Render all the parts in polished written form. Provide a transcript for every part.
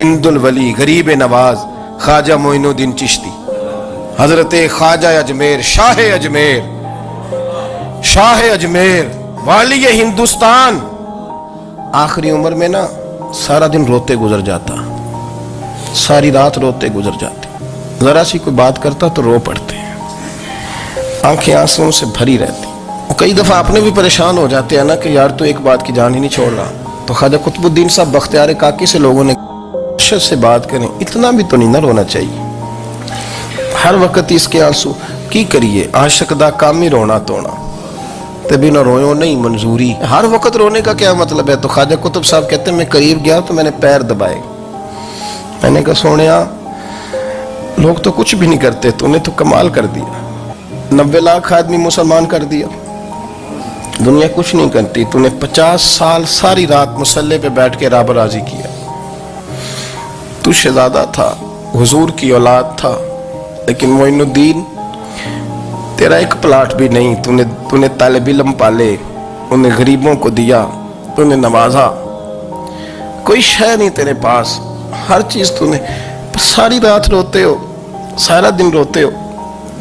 हिंदुल-वली गरीब नवाज ख्वाजा मोइनुद्दीन चिश्ती, हजरत ख्वाजा अजमेर, शाह अजमेर, वाली हिंदुस्तान। आखिरी उम्र में ना सारा दिन रोते गुजर जाता, सारी रात रोते गुजर जाती। जरा सी कोई बात करता तो रो पड़ते, आंखें आंसुओं से भरी रहती। कई दफा अपने भी परेशान हो जाते हैं ना कि यार तो एक बात की जान ही नहीं छोड़ रहा। तो ख्वाजा कुतुबुद्दीन साहब बख्तियार काकी से लोगों ने से बात करें, इतना भी तो नहीं ना रोना चाहिए। हर वक्त इसके आंसू की करिए, आशिक दा काम ही रोना तोना, तभी ना रोयो नहीं मंजूरी। हर वक्त रोने का क्या मतलब है? तो ख्वाजा कुतुब साहब कहते हैं मैं करीब गया तो मैंने पैर दबाए, मैंने कहा सोनिया लोग तो कुछ भी नहीं करते, तूने तो कमाल कर दिया। 90 लाख आदमी मुसलमान कर दिया, दुनिया कुछ नहीं करती, तूने 50 साल सारी रात मुसल्ले पे बैठ के रब राजी किया। तू शहजादा था, हुजूर की औलाद था, लेकिन मोइनुद्दीन तेरा एक प्लाट भी नहीं। तूने तालिब इल्म पाले, उन्हें गरीबों को दिया, तूने नवाजा, कोई शय नहीं तेरे पास, हर चीज तूने। सारी रात रोते हो, सारा दिन रोते हो।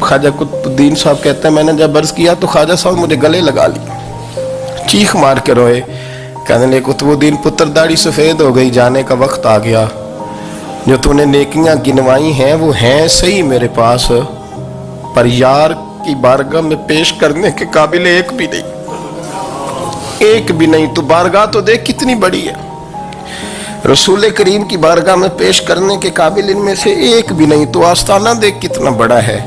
ख्वाजा कुतुबुद्दीन साहब कहते हैं मैंने जब अर्ज किया तो ख्वाजा साहब मुझे गले लगा लिया, चीख मार के रोए, कहने लगे कुतुबुद्दीन पुत्र दाढ़ी सफेद हो गई, जाने का वक्त आ गया। जो तूने नेकियां गिनवाई हैं वो हैं सही मेरे पास, पर यार की बारगाह में पेश करने के काबिल एक भी नहीं, एक भी नहीं। तो बारगाह तो देख कितनी बड़ी है, रसूल करीम की बारगाह में पेश करने के काबिल इनमें से एक भी नहीं। तो आस्ताना देख कितना बड़ा है,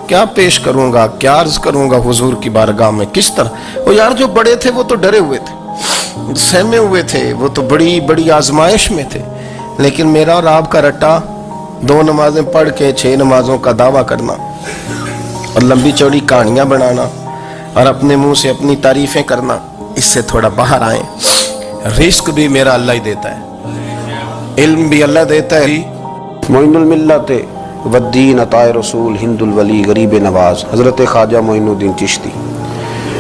क्या पेश करूंगा, क्या अर्ज करूंगा हुजूर की बारगाह में, किस तरह। वो यार जो बड़े थे वो तो डरे हुए थे, सहमे हुए थे, वो तो बड़ी बड़ी आजमाइश में थे। लेकिन मेरा और आपका रट्टा 2 नमाजें पढ़ के 6 नमाजों का दावा करना और लंबी चौड़ी कहानियां बनाना और अपने मुंह से अपनी तारीफें करना, इससे थोड़ा बाहर आए। रिस्क भी मेरा अल्लाह ही देता है, इल्म भी अल्लाह देता है। मोइनुल मिल्लत वद्दीन अताए रसूल हिंदुल वली गरीब नवाज हजरत ख्वाजा मोइनुद्दीन चिश्ती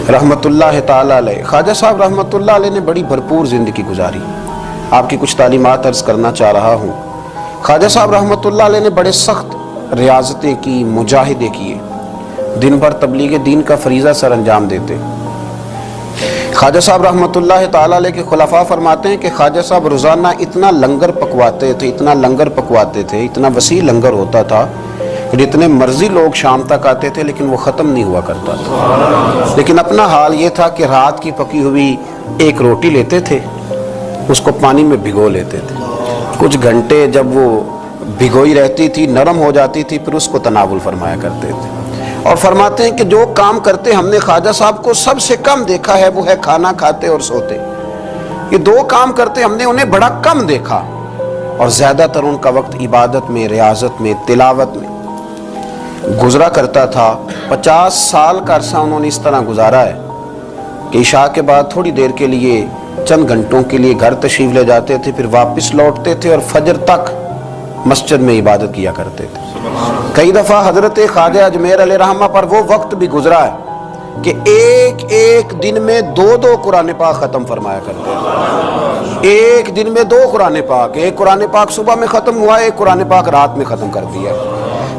रहमतुल्लाह ताला अलैह। ख्वाजा साहब रहमतुल्लाह अलैह ने बड़ी भरपूर जिंदगी गुजारी। आपकी कुछ तालीमात अर्ज करना चाह रहा हूँ। ख्वाजा साहब रहमतुल्लाह अलैह ने बड़े सख्त रियाजतें की, मुजाहिदे किए, दिन भर तबलीग दीन का फरीज़ा सर अंजाम देते। ख्वाजा साहब रहमतुल्लाह ताला अलैह के खुलफा फरमाते हैं कि ख्वाजा साहब रोज़ाना इतना लंगर पकवाते थे, इतना लंगर पकवाते थे, इतना वसी लंगर होता था कि जितने मर्जी लोग शाम तक आते थे लेकिन वो ख़त्म नहीं हुआ करता था। लेकिन अपना हाल ये था कि रात की पकी हुई एक रोटी लेते थे, उसको पानी में भिगो लेते थे, कुछ घंटे जब वो भिगोई रहती थी नरम हो जाती थी, फिर उसको तनावुल फरमाया करते थे। और फरमाते हैं कि जो काम करते हमने ख्वाजा साहब को सबसे कम देखा है वो है खाना खाते और सोते। ये 2 काम करते हमने उन्हें बड़ा कम देखा, और ज्यादातर उनका वक्त इबादत में, रियाजत में, तिलावत में गुजरा करता था। 50 साल का अरसा उन्होंने इस तरह गुजारा है कि इशा के बाद थोड़ी देर के लिए, चंद घंटों के लिए घर तशरीफ ले जाते थे, फिर वापस लौटते थे और फजर तक मस्जिद में इबादत किया करते थे। कई दफा हजरत ख्वाजा अजमेर अलैहिर्रहमा पर वो वक्त भी गुजरा है कि एक दिन में 2 कुरान पाक खत्म फरमाया करते थे। एक दिन में 2 कुरान पाक, एक कुरान पाक सुबह में खत्म हुआ, एक कुरान पाक रात में खत्म कर दिया।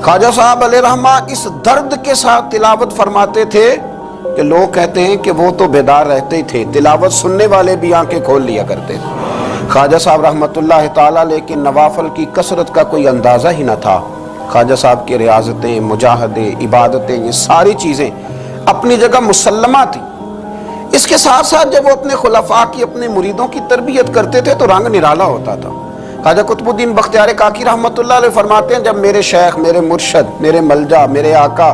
ख्वाजा साहब अलैहिर्रहमा इस दर्द के साथ तिलावत फरमाते थे कि लोग कहते हैं कि वो तो बेदार रहते ही थे, तिलावत सुनने वाले भी आंखें खोल लिया करते थे। ख्वाजा साहब रहमतुल्लाह ताला लेकिन नवाफल की कसरत का कोई अंदाज़ा ही न था। ख्वाजा साहब की रियाजतें, मुजाहदे, इबादतें, ये सारी चीज़ें अपनी जगह मुसल्लमा थी। इसके साथ साथ जब वो अपने खुलफा की, अपने मुरीदों की तरबियत करते थे तो रंग निराला होता था। ख्वाजा कुतुबुद्दीन बख्तियार काकी रहमतुल्लाह अलैह फरमाते हैं जब मेरे शेख, मेरे मुर्शद, मेरे मलजा, मेरे आका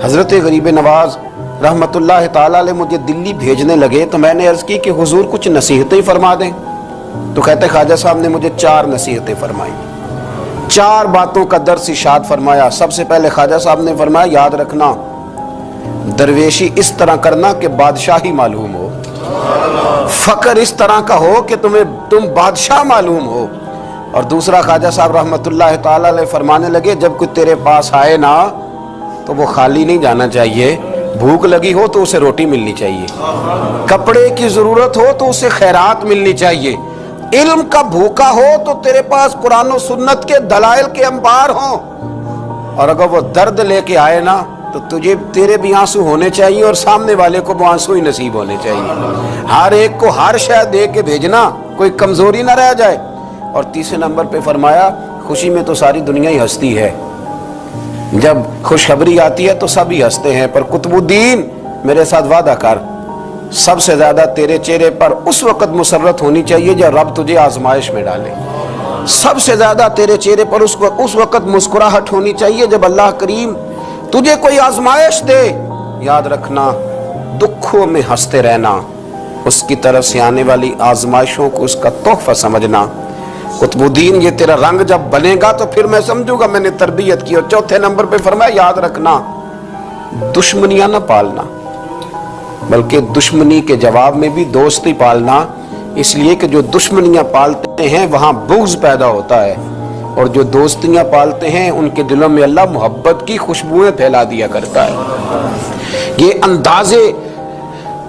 हजरत गरीब नवाज रहमतुल्लाह ताला अलैह मुझे दिल्ली भेजने लगे तो मैंने अर्ज की कि हुजूर कुछ नसीहतें फरमा दें। तो कहते ख्वाजा साहब ने मुझे 4 नसीहतें फरमाई, 4 बातों का दर्स इरशाद फरमाया। सबसे पहले ख्वाजा साहब ने फरमाया याद रखना दरवेशी इस तरह करना कि बादशाही मालूम हो, फकर इस तरह का हो कि तुम बादशाह मालूम हो। और दूसरा ख्वाजा साहब रहमतुल्लाह ताला अलैह फरमाने लगे जब कोई तेरे पास आए ना तो वो खाली नहीं जाना चाहिए, भूख लगी हो तो उसे रोटी मिलनी चाहिए, कपड़े की जरूरत हो तो उसे खैरात मिलनी चाहिए, इल्म का भूखा हो तो तेरे पास कुरान और सुन्नत के दलाइल के अंबार हों, और अगर वो दर्द लेके आए ना तो तुझे तेरे भी आंसू होने चाहिए और सामने वाले को वो आंसू ही नसीब होने चाहिए। हर एक को हर शय दे के भेजना, कोई कमजोरी ना रह जाए। और तीसरे नंबर पे फरमाया खुशी में तो सारी दुनिया ही हंसती है, जब खुशखबरी आती है तो सभी हंसते हैं, पर कुतुबुद्दीन मेरे साथ वादा कर, सबसे ज्यादा तेरे चेहरे पर उस वक्त मुसर्रत होनी चाहिए जब रब तुझे आजमाइश में डाले। सबसे ज्यादा तेरे चेहरे पर उस वक्त मुस्कुराहट होनी चाहिए जब अल्लाह करीम तुझे कोई आजमाइश दे। याद रखना, दुखों में हंसते रहना, उसकी तरफ से आने वाली आजमाइशों को उसका तोहफा समझना। कुतुबुद्दीन ये तेरा रंग जब बनेगा तो फिर मैं समझूंगा मैंने तरबियत की। और चौथे नंबर पे फरमाया याद रखना, दुश्मनियां ना पालना, बल्कि दुश्मनी के जवाब में भी दोस्ती पालना, इसलिए कि जो दुश्मनियां पालते हैं वहां बुग़्ज़ पैदा होता है, और जो दोस्तियां पालते हैं उनके दिलों में अल्लाह मोहब्बत की खुशबुएं फैला दिया करता है। ये अंदाज़े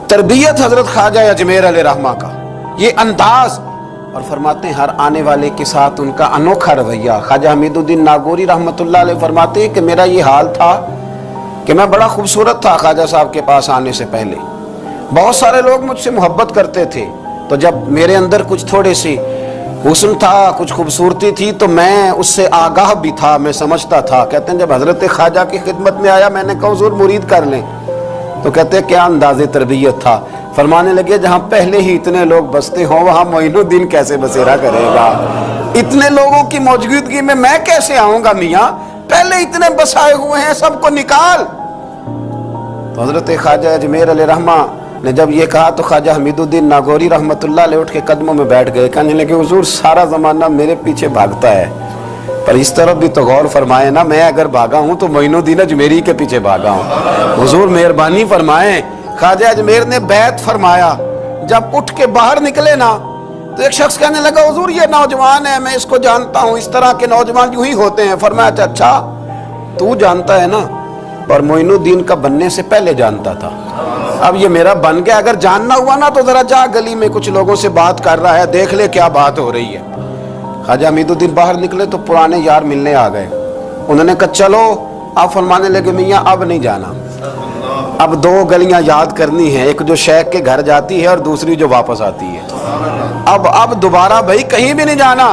तरबियत हजरत ख्वाजा अजमेर अलैहिर्रहमा का, ये अंदाज। और फरमाते हैं हर आने वाले के साथ उनका अनोखा रवैया। ख्वाजा हमीदुद्दीन नागौरी रहमतुल्लाह अलैह फरमाते हैं कि मेरा ये हाल था कि मैं बड़ा खूबसूरत था ख्वाजा साहब के पास आने से पहले, बहुत सारे लोग मुझसे मोहब्बत करते थे, तो जब मेरे अंदर कुछ थोड़े सी हुस्न था, कुछ खूबसूरती थी, तो मैं उससे आगाह भी था, मैं समझता था। कहते हैं जब हजरत ख्वाजा की खिदमत में आया मैंने कहा हुजूर मुरीद कर लें, तो कहते हैं क्या अंदाज़े तरबियत था। फरमाने लगे जहाँ पहले ही इतने लोग बसते हों वहाँ मोइनुद्दीन कैसे बसेरा करेगा, इतने लोगों की मौजूदगी में मैं कैसे आऊँगा मियाँ, पहले इतने बसाए हुए हैं, सबको निकाल। तो हजरत ख्वाजा अजमेर अलैहिर्रहमा ने जब ये कहा तो ख्वाजा हमीदुद्दीन नागौरी रहमतुल्लाह अलैह उठ के कदमों में बैठ गए, कहने लगे हुजूर सारा ज़माना मेरे पीछे भागता है, पर इस तरफ भी तो गौर फरमाए ना, मैं अगर भागा हूँ तो मोइनुद्दीन अजमेरी के पीछे भागा हूँ, हुजूर मेहरबानी फरमाएं। ख्वाजा अजमेर ने बैत फरमाया, जब उठ के बाहर निकले ना तो एक शख्स कहने लगा हुजूर ये नौजवान है, मैं इसको जानता हूँ, इस तरह के नौजवान यूं ही होते हैं। फरमाया अच्छा तू जानता है ना, पर मोइनुद्दीन का बनने से पहले जानता था, अब ये मेरा बन गया, अगर जानना हुआ ना तो जरा जा गली में कुछ लोगों से बात कर रहा है, देख ले क्या बात हो रही है। ख्वाजा हमीदुद्दीन बाहर निकले तो पुराने यार मिलने आ गए, उन्होंने कहा चलो। आप फरमाने लगे मियाँ अब नहीं जाना, अब दो गलियां याद करनी है, एक जो शेख के घर जाती है और दूसरी जो वापस आती है, अब दोबारा भाई कहीं भी नहीं जाना।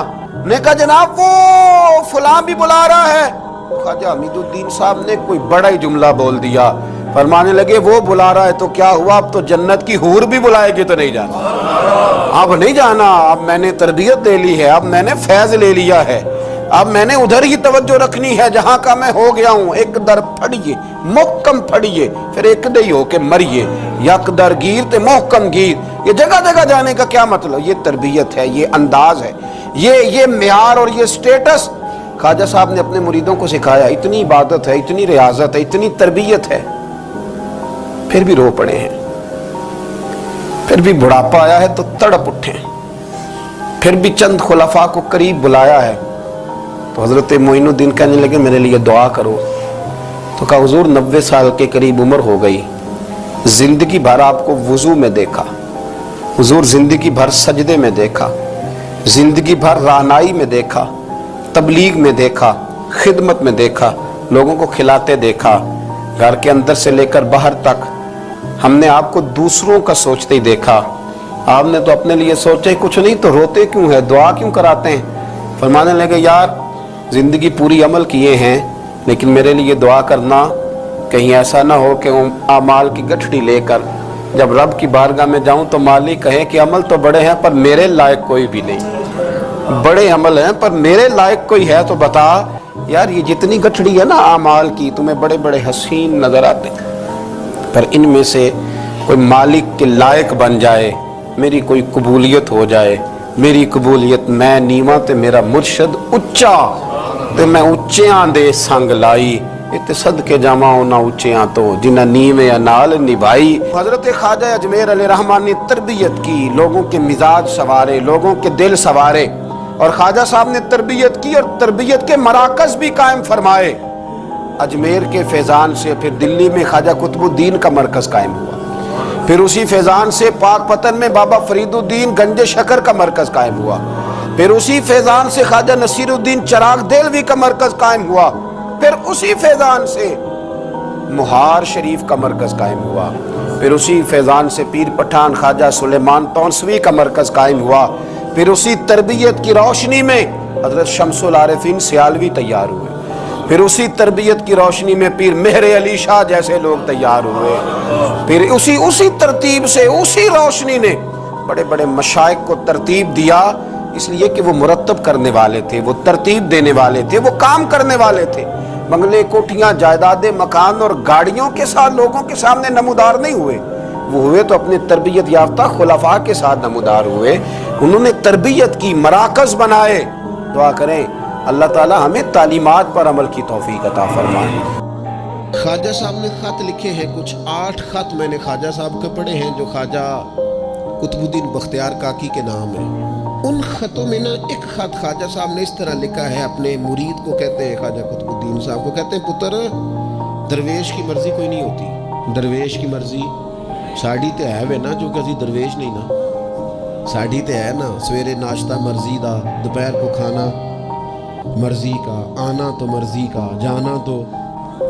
ने कहा जनाब वो फलां भी बुला रहा है। ख्वाजा हमीदुद्दीन साहब ने कोई बड़ा ही जुमला बोल दिया, फरमाने लगे वो बुला रहा है तो क्या हुआ, अब तो जन्नत की हूर भी बुलाएगी तो नहीं जाना, अब नहीं जाना, अब मैंने तरबियत ले ली है, अब मैंने फैज ले लिया है, अब मैंने उधर ही तवज्जो रखनी है जहां का मैं हो गया हूं। एक दर फड़िए मोहकम फड़िए, फिर एक दई होके मरिए, यक दर गिर ते मोहकम गिर। ये जगह जगह जाने का क्या मतलब, ये तरबियत है, ये अंदाज है, ये म्यार और ये स्टेटस ख्वाजा साहब ने अपने मुरीदों को सिखाया। इतनी इबादत है, इतनी रियाजत है, इतनी तरबियत है, फिर भी रो पड़े हैं, फिर भी बुढ़ापा आया है तो तड़प उठे, फिर भी चंद खुलफा को करीब बुलाया है। तो हजरत मोइनुद्दीन कहने लगे मेरे लिए दुआ करो। तो कहा हुजूर 90 साल के करीब उम्र हो गई, जिंदगी भर आपको वुजू में देखा, हुजूर जिंदगी भर सजदे में देखा, जिंदगी भर राहनाई में देखा, तबलीग में देखा, खिदमत में देखा, लोगों को खिलाते देखा, घर के अंदर से लेकर बाहर तक हमने आपको दूसरों का सोचते ही देखा। आपने तो अपने लिए सोचा ही कुछ नहीं, तो रोते क्यों है, दुआ क्यों कराते हैं। फरमाने लगे यार जिंदगी पूरी अमल किए हैं, लेकिन मेरे लिए दुआ करना, कहीं ऐसा ना हो कि अमाल की गठड़ी लेकर जब रब की बारगाह में जाऊं तो मालिक कहे कि अमल तो बड़े हैं पर मेरे लायक कोई भी नहीं, बड़े अमल हैं पर मेरे लायक कोई है तो बता। यार ये जितनी गठड़ी है ना अमाल की, तुम्हें बड़े बड़े हसीन नजर आते, पर इनमें से कोई मालिक के लायक बन जाए, मेरी कोई कबूलियत हो जाए, मेरी कबूलियत मैं नीवा ते मेरा मुर्शद उच्चा, ते मैं उच्चियां दे संग लाई, इते सदके जावा उन्हां उच्चियां तो जिन्हां नीवे नाल निभाई। हजरत ख्वाजा अजमेर अलैहिर्रहमान ने तरबियत की, लोगों के मिजाज सवारे, लोगों के दिल सवारे, और ख्वाजा साहब ने तरबियत की और तरबियत के मराकज भी कायम फरमाए। अजमेर के फैजान से फिर दिल्ली में ख्वाजा कुतुबुद्दीन का मरकज कायम हुआ। پھر اسی فیضان سے پاک پتن میں بابا فرید الدین گنج شکر کا مرکز قائم ہوا، پھر اسی فیضان سے خواجہ نصیر الدین چراغ دہلوی کا مرکز قائم ہوا، پھر اسی فیضان سے مہار شریف کا مرکز قائم ہوا، پھر اسی فیضان سے پیر پٹھان خواجہ سلیمان تونسوی کا مرکز قائم ہوا، پھر اسی تربیت کی روشنی میں حضرت شمس العارفین سیالوی تیار ہوئے، پھر اسی تربیت کی روشنی میں پیر مہر علی شاہ جیسے لوگ تیار ہوئے، پھر اسی ترتیب سے اسی روشنی نے بڑے بڑے مشائخ کو ترتیب دیا، اس لیے کہ وہ مرتب کرنے والے تھے، وہ ترتیب دینے والے تھے، وہ کام کرنے والے تھے۔ بنگلے، کوٹھیاں، جائیدادیں، مکان اور گاڑیوں کے ساتھ لوگوں کے سامنے نمودار نہیں ہوئے، وہ ہوئے تو اپنے تربیت یافتہ خلفاء کے ساتھ نمودار ہوئے، انہوں نے تربیت کی، مراکز بنائے۔ دعا کریں اللہ تعالی ہمیں تعلیمات پر عمل کی توفیق عطا فرمائے۔ خواجہ صاحب نے خط لکھے ہیں، کچھ 8 خط میں نے خواجہ صاحب کے پڑھے ہیں جو خواجہ قطب الدین بختیار کاکی کے نام ہے۔ ان خطوں میں ایک خط خواجہ صاحب نے اس طرح لکھا ہے، اپنے مرید کو کہتے ہیں، خواجہ قطب الدین صاحب کو کہتے ہیں، پتر درویش کی مرضی کوئی نہیں ہوتی، درویش کی مرضی ساڑی تے ہے وے نا، جو کہ درویش نہیں نا، ساڑی تے ہے نا، سویرے ناشتہ مرضی دا، دوپہر کو کھانا مرضی کا، آنا تو مرضی کا، جانا تو،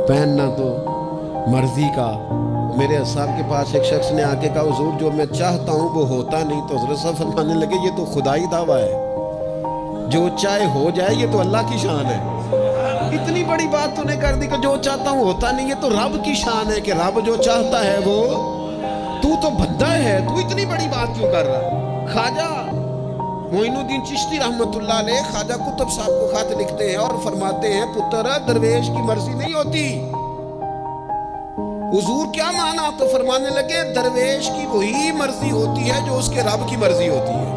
پہننا تو مرضی کا۔ میرے صاحب کے پاس ایک شخص نے آ کے کہا، حضور جو میں چاہتا ہوں وہ ہوتا نہیں، تو حضرت صاحب فرمانے لگے یہ تو خدائی دعویٰ ہے، جو چاہے ہو جائے یہ تو اللہ کی شان ہے۔ اتنی بڑی بات تو نے کر دی کہ جو چاہتا ہوں ہوتا نہیں، یہ تو رب کی شان ہے کہ رب جو چاہتا ہے وہ، تو بھدا ہے، تو اتنی بڑی بات کیوں کر رہا۔ خواجہ معین الدین چشتی رحمت اللہ علیہ خواجہ قطب صاحب کو خط لکھتے ہیں اور فرماتے ہیں، پتر درویش کی مرضی نہیں ہوتی۔ حضور کیا مانا؟ تو فرمانے لگے درویش کی وہی مرضی ہوتی ہے جو اس کے رب کی مرضی ہوتی ہے۔